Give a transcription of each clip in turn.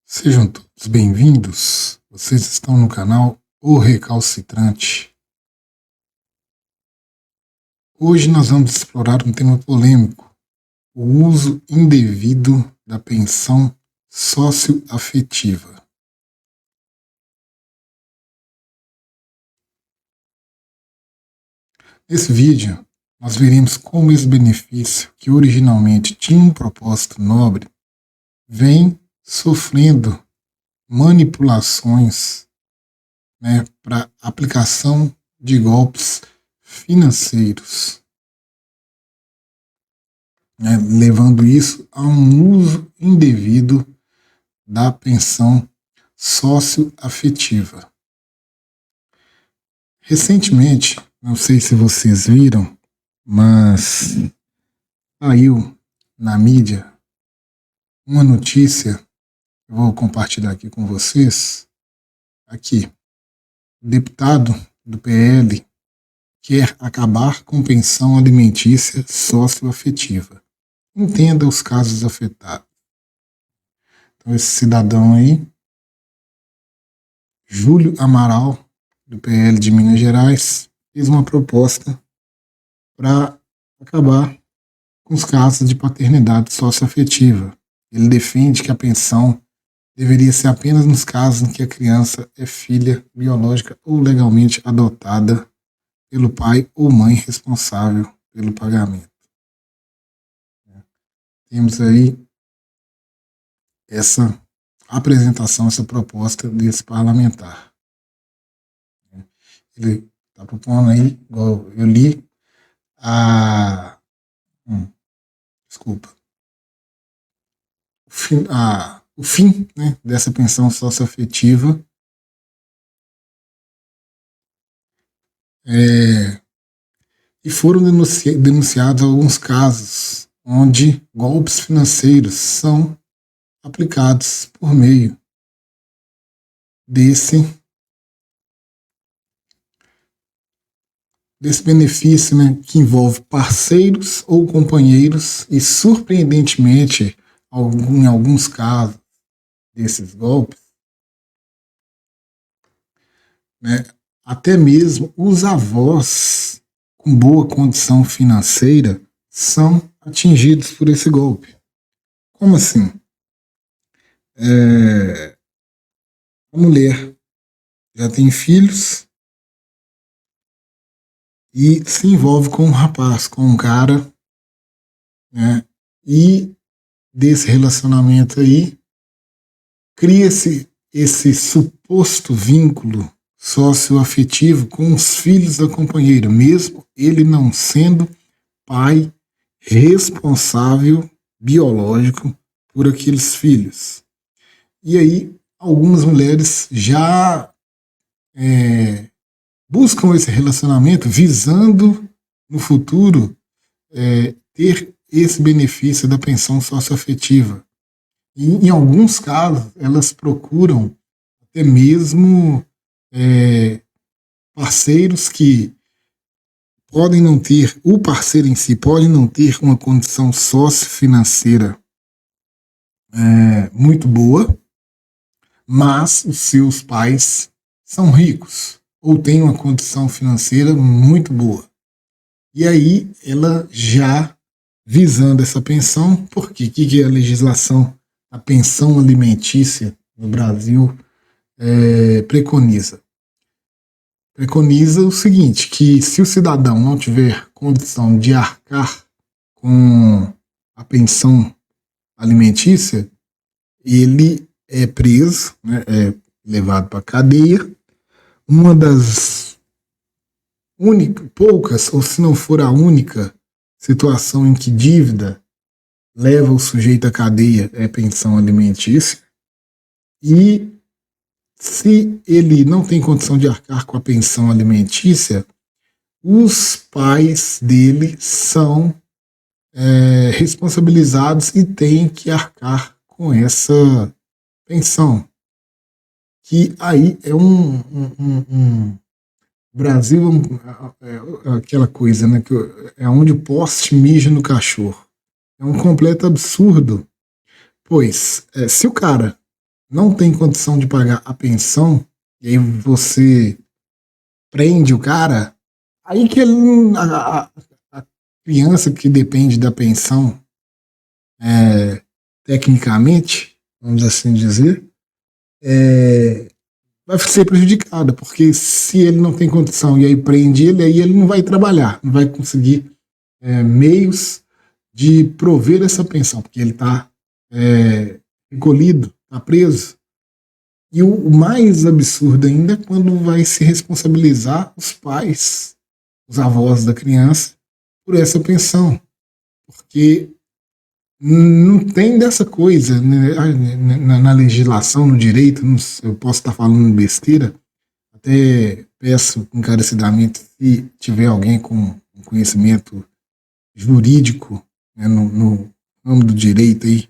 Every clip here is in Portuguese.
Sejam todos bem-vindos. Vocês estão no canal O Recalcitrante. Hoje nós vamos explorar um tema polêmico: o uso indevido da pensão socioafetiva. Nesse vídeo, nós veremos como esse benefício, que originalmente tinha um propósito nobre, vem sofrendo manipulações, para aplicação de golpes financeiros, levando isso a um uso indevido da pensão socioafetiva. Recentemente, não sei se vocês viram, mas saiu na mídia uma notícia, eu vou compartilhar aqui com vocês. Aqui, o deputado do PL quer acabar com pensão alimentícia socioafetiva. Entenda os casos afetados. Então, esse cidadão aí, Júlio Amaral, do PL de Minas Gerais, fez uma proposta para acabar com os casos de paternidade socioafetiva. Ele defende que a pensão deveria ser apenas nos casos em que a criança é filha biológica ou legalmente adotada pelo pai ou mãe responsável pelo pagamento. Temos aí essa apresentação, essa proposta desse parlamentar. Ele está propondo aí, igual eu li, o fim dessa pensão socioafetiva e foram denunciados alguns casos onde golpes financeiros são aplicados por meio desse benefício, que envolve parceiros ou companheiros e, surpreendentemente, em alguns casos desses golpes, até mesmo os avós com boa condição financeira são atingidos por esse golpe. Como assim? A mulher já tem filhos e se envolve com um rapaz, com um cara, e desse relacionamento aí cria-se esse suposto vínculo socioafetivo com os filhos da companheira, mesmo ele não sendo pai responsável biológico por aqueles filhos. E aí algumas mulheres já buscam esse relacionamento visando no futuro ter esse benefício da pensão socioafetiva. E em alguns casos elas procuram até mesmo parceiros que podem não ter, o parceiro em si pode não ter uma condição sociofinanceira muito boa, mas os seus pais são ricos ou têm uma condição financeira muito boa. E aí ela já visando essa pensão, porque o que é a legislação, a pensão alimentícia no Brasil preconiza? Preconiza o seguinte, que se o cidadão não tiver condição de arcar com a pensão alimentícia, ele é preso, é levado para a cadeia. Uma das poucas, ou se não for a única, situação em que dívida leva o sujeito à cadeia é pensão alimentícia. E se ele não tem condição de arcar com a pensão alimentícia, os pais dele são responsabilizados e têm que arcar com essa pensão. Que aí é Brasil é aquela coisa, que é onde o poste mija no cachorro. É um completo absurdo, pois se o cara não tem condição de pagar a pensão, e aí você prende o cara, aí que ele, a criança que depende da pensão, tecnicamente, vamos assim dizer, vai ser prejudicada, porque se ele não tem condição e aí prende ele, aí ele não vai trabalhar, não vai conseguir meios de prover essa pensão, porque ele está encolhido, está preso. E o mais absurdo ainda é quando vai se responsabilizar os pais, os avós da criança, por essa pensão. Porque não tem dessa coisa, né? Na legislação, no direito, eu posso estar falando besteira, até peço encarecidamente, se tiver alguém com conhecimento jurídico, né, no ramo do direito aí,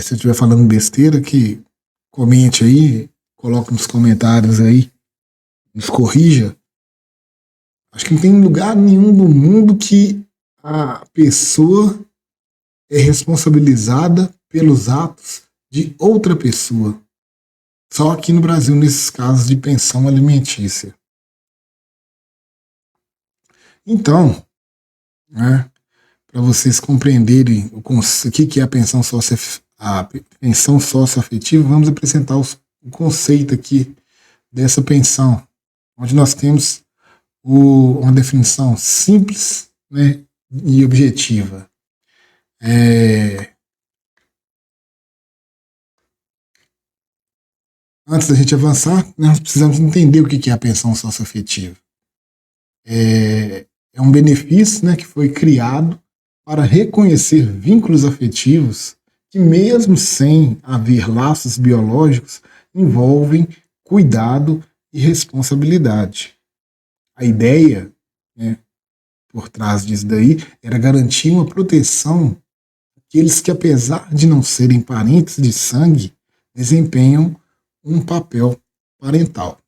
se eu estiver falando besteira, que comente aí, coloque nos comentários aí, nos corrija. Acho que não tem lugar nenhum no mundo que a pessoa é responsabilizada pelos atos de outra pessoa. Só aqui no Brasil, nesses casos de pensão alimentícia. Então, né, para vocês compreenderem o que é a pensão socioafetiva, vamos apresentar o conceito aqui dessa pensão, onde nós temos uma definição simples, né, e objetiva. Antes da gente avançar, nós precisamos entender o que é a pensão socioafetiva. É um benefício, né, que foi criado para reconhecer vínculos afetivos que, mesmo sem haver laços biológicos, envolvem cuidado e responsabilidade. A ideia, né, por trás disso daí era garantir uma proteção àqueles que, apesar de não serem parentes de sangue, desempenham um papel parental.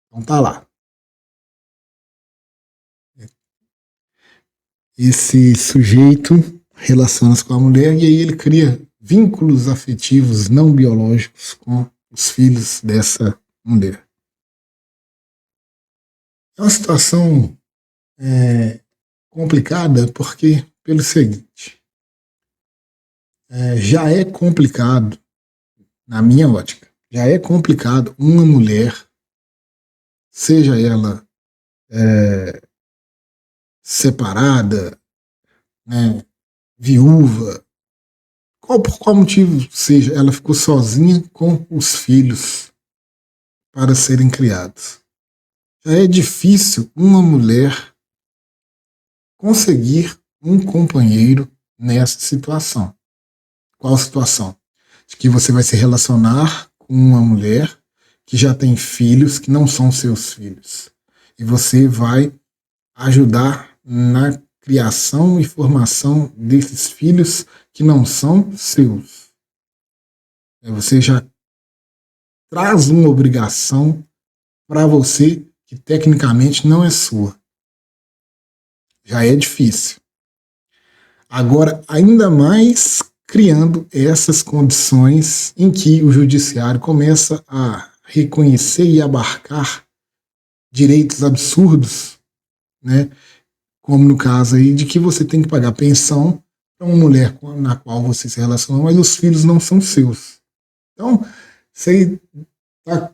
Então tá lá. Esse sujeito relaciona-se com a mulher e aí ele cria vínculos afetivos não biológicos com os filhos dessa mulher. É uma situação complicada porque, pelo seguinte, já é complicado, na minha ótica, já é complicado uma mulher, seja ela separada, né, viúva, por qual motivo seja, ela ficou sozinha com os filhos para serem criados. Já é difícil uma mulher conseguir um companheiro nessa situação. Qual situação? De que você vai se relacionar com uma mulher que já tem filhos que não são seus filhos. E você vai ajudar na criação e formação desses filhos que não são seus. Você já traz uma obrigação para você que tecnicamente não é sua. Já é difícil. Agora, ainda mais criando essas condições em que o judiciário começa a reconhecer e abarcar direitos absurdos, né? Como no caso aí de que você tem que pagar pensão para uma mulher na qual você se relacionou, mas os filhos não são seus. Então, você está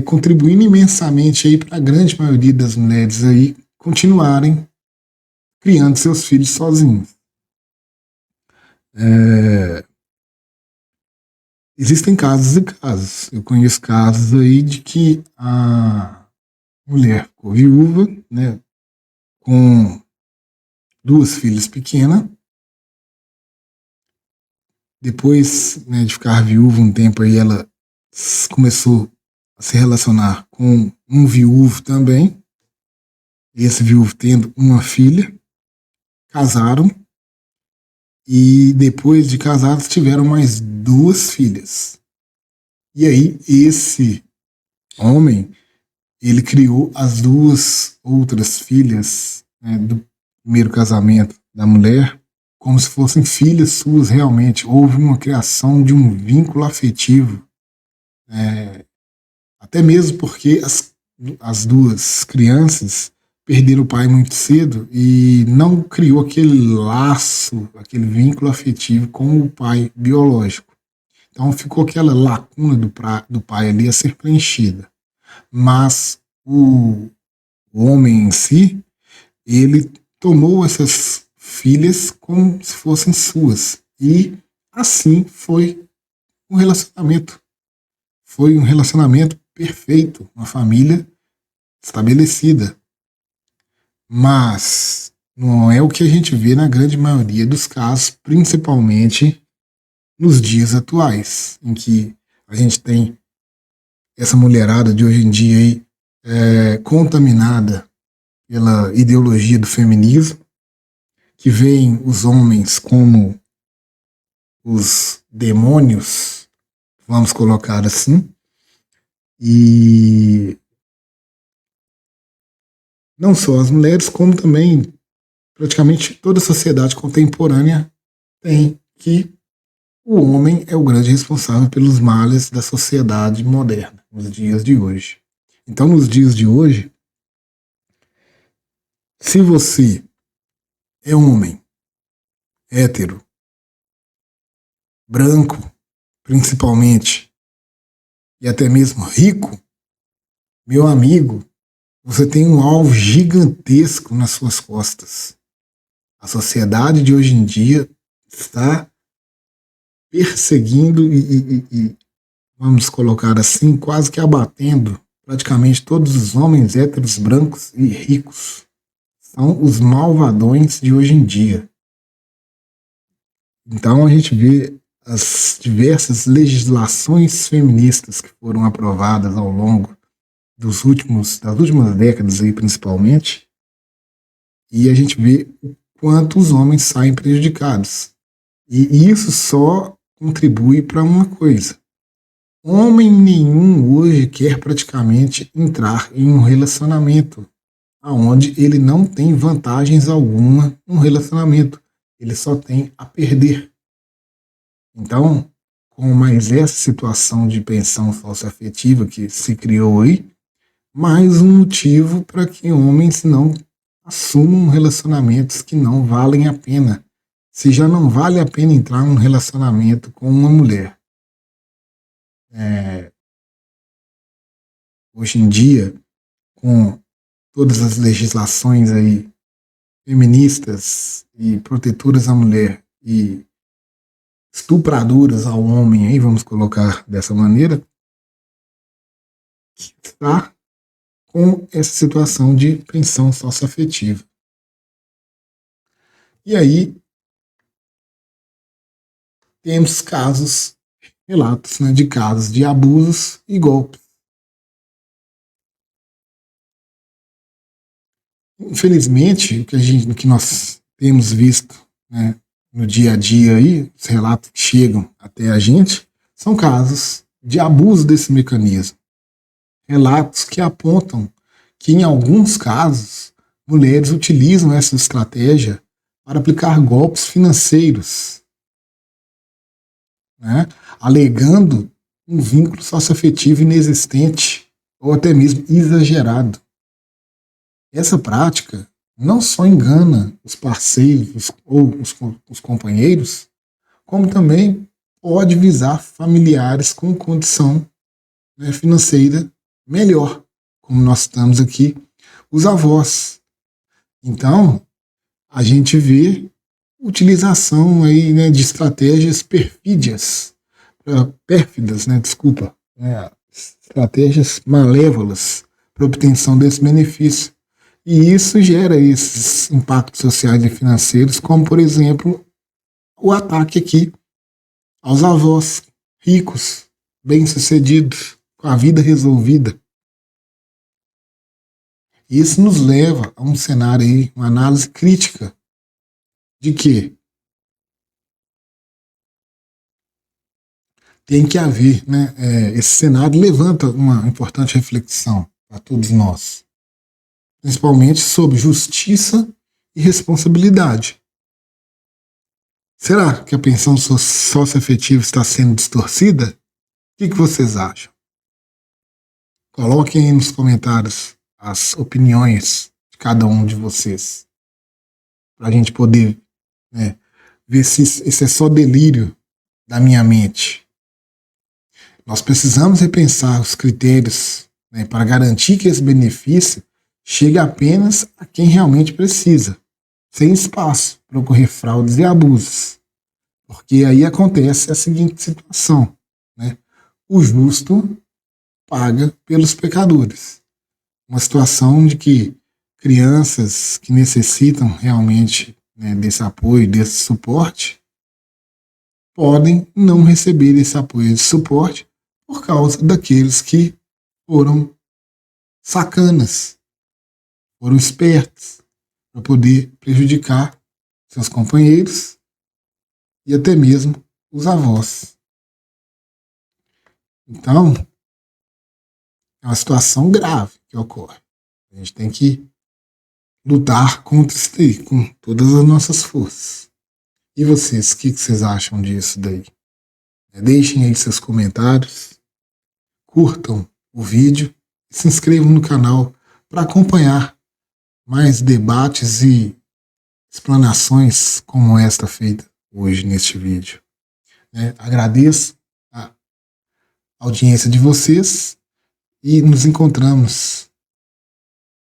contribuindo imensamente aí para a grande maioria das mulheres aí continuarem criando seus filhos sozinhos. Existem casos e casos. Eu conheço casos aí de que a mulher ficou viúva, né, com 2 filhas pequenas. Depois, né, de ficar viúva um tempo aí, ela começou a se relacionar com um viúvo também. Esse viúvo tendo uma filha, casaram. E depois de casados tiveram mais 2 filhas. E aí esse homem, ele criou as 2 outras filhas, né, do primeiro casamento da mulher como se fossem filhas suas realmente. Houve uma criação de um vínculo afetivo, até mesmo porque as duas crianças perderam o pai muito cedo e não criou aquele laço, aquele vínculo afetivo com o pai biológico. Então ficou aquela lacuna do pai ali a ser preenchida. Mas o homem em si, ele tomou essas filhas como se fossem suas. E assim foi um relacionamento. Foi um relacionamento perfeito, uma família estabelecida. Mas não é o que a gente vê na grande maioria dos casos, principalmente nos dias atuais, em que a gente tem essa mulherada de hoje em dia aí, contaminada pela ideologia do feminismo, que veem os homens como os demônios, vamos colocar assim, e não só as mulheres, como também praticamente toda a sociedade contemporânea tem que o homem é o grande responsável pelos males da sociedade moderna, nos dias de hoje. Então, nos dias de hoje, se você é homem, hétero, branco, principalmente, e até mesmo rico, meu amigo, você tem um alvo gigantesco nas suas costas. A sociedade de hoje em dia está perseguindo e, vamos colocar assim, quase que abatendo praticamente todos os homens héteros, brancos e ricos. São os malvadões de hoje em dia. Então a gente vê as diversas legislações feministas que foram aprovadas ao longo das últimas décadas aí, principalmente, e a gente vê o quanto os homens saem prejudicados. E isso só contribui para uma coisa. Homem nenhum hoje quer praticamente entrar em um relacionamento onde ele não tem vantagens alguma no relacionamento. Ele só tem a perder. Então, com mais essa situação de pensão socioafetiva que se criou aí, mais um motivo para que homens não assumam relacionamentos que não valem a pena. Se já não vale a pena entrar em um relacionamento com uma mulher, hoje em dia, com todas as legislações aí feministas e protetoras à mulher e estupradoras ao homem, aí vamos colocar dessa maneira, que está com essa situação de pensão socioafetiva. E aí temos casos, relatos, né, de casos de abusos e golpes. Infelizmente, o que nós temos visto, né, no dia a dia aí, os relatos que chegam até a gente, são casos de abuso desse mecanismo. Relatos que apontam que, em alguns casos, mulheres utilizam essa estratégia para aplicar golpes financeiros, né, alegando um vínculo socioafetivo inexistente ou até mesmo exagerado. Essa prática não só engana os parceiros ou os companheiros, como também pode visar familiares com condição, né, financeira melhor, como nós estamos aqui, os avós. Então, a gente vê utilização aí, né, de estratégias pérfidas, né, desculpa, né, estratégias malévolas para obtenção desse benefício. E isso gera esses impactos sociais e financeiros, como, por exemplo, o ataque aqui aos avós ricos, bem-sucedidos, com a vida resolvida. Isso nos leva a um cenário aí, uma análise crítica de que tem que haver, né, esse cenário levanta uma importante reflexão para todos nós, principalmente sobre justiça e responsabilidade. Será que a pensão socioafetiva está sendo distorcida? O que vocês acham? Coloquem aí nos comentários as opiniões de cada um de vocês, para a gente poder, né, ver se isso é só delírio da minha mente. Nós precisamos repensar os critérios, né, para garantir que esse benefício chegue apenas a quem realmente precisa, sem espaço para ocorrer fraudes e abusos. Porque aí acontece a seguinte situação, né? O justo paga pelos pecadores. Uma situação de que crianças que necessitam realmente, né, desse apoio, desse suporte, podem não receber esse apoio, esse suporte, por causa daqueles que foram sacanas, foram espertos, para poder prejudicar seus companheiros e até mesmo os avós. Então, é uma situação grave que ocorre. A gente tem que lutar contra isso daí, com todas as nossas forças. E vocês, o que vocês acham disso daí? Deixem aí seus comentários, curtam o vídeo e se inscrevam no canal para acompanhar mais debates e explanações como esta feita hoje neste vídeo. Agradeço a audiência de vocês e nos encontramos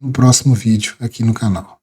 no próximo vídeo aqui no canal.